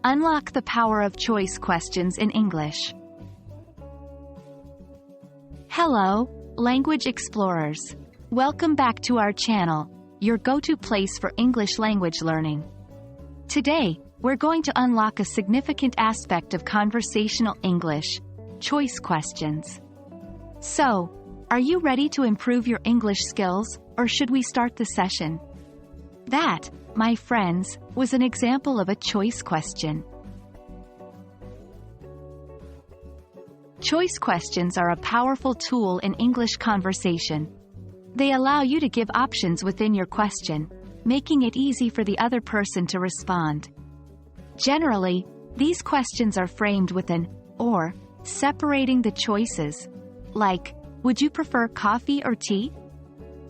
Unlock the power of choice questions in English. Hello, language explorers. Welcome back to our channel, your go-to place for English language learning. Today, we're going to unlock a significant aspect of conversational English, choice questions. So, are you ready to improve your English skills, or should we start the session? That, my friends, was an example of a choice question. Choice questions are a powerful tool in English conversation. They allow you to give options within your question, making it easy for the other person to respond. Generally, these questions are framed with an or, separating the choices, like, would you prefer coffee or tea?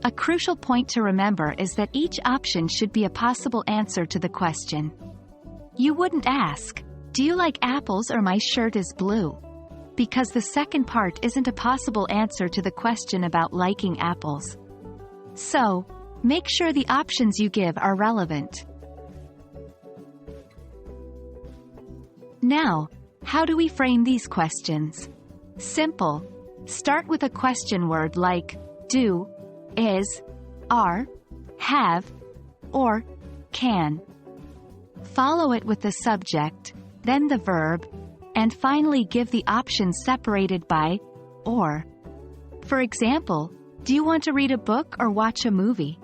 A crucial point to remember is that each option should be a possible answer to the question. You wouldn't ask, do you like apples or my shirt is blue? Because the second part isn't a possible answer to the question about liking apples. So, make sure the options you give are relevant. Now, how do we frame these questions? Simple. Start with a question word like do, is, are, have, or can. Follow it with the subject, then the verb, and finally give the options separated by or. For example, do you want to read a book or watch a movie?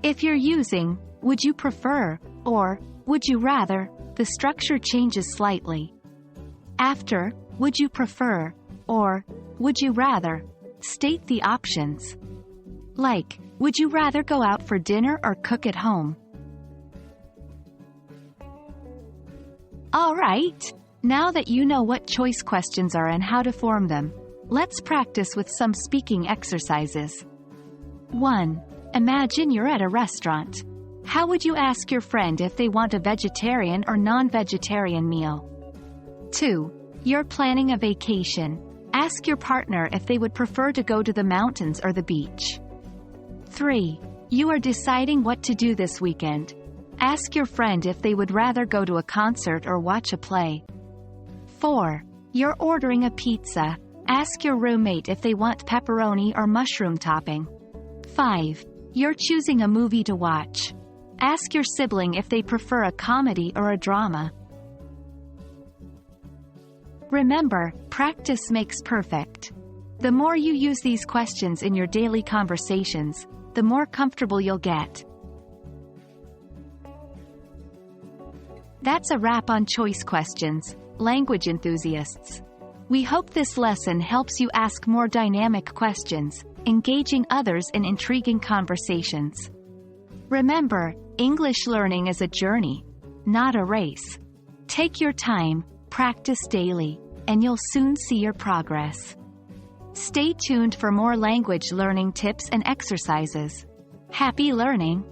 If you're using would you prefer or would you rather, the structure changes slightly. After would you prefer or would you rather, state the options. Like, would you rather go out for dinner or cook at home? All right, now that you know what choice questions are and how to form them, let's practice with some speaking exercises. 1. Imagine you're at a restaurant. How would you ask your friend if they want a vegetarian or non-vegetarian meal? 2. You're planning a vacation. Ask your partner if they would prefer to go to the mountains or the beach. 3. You are deciding what to do this weekend. Ask your friend if they would rather go to a concert or watch a play. 4. You're ordering a pizza. Ask your roommate if they want pepperoni or mushroom topping. 5. You're choosing a movie to watch. Ask your sibling if they prefer a comedy or a drama. Remember, practice makes perfect. The more you use these questions in your daily conversations, the more comfortable you'll get. That's a wrap on choice questions, language enthusiasts. We hope this lesson helps you ask more dynamic questions, engaging others in intriguing conversations. Remember, English learning is a journey, not a race. Take your time, practice daily, and you'll soon see your progress. Stay tuned for more language learning tips and exercises. Happy learning!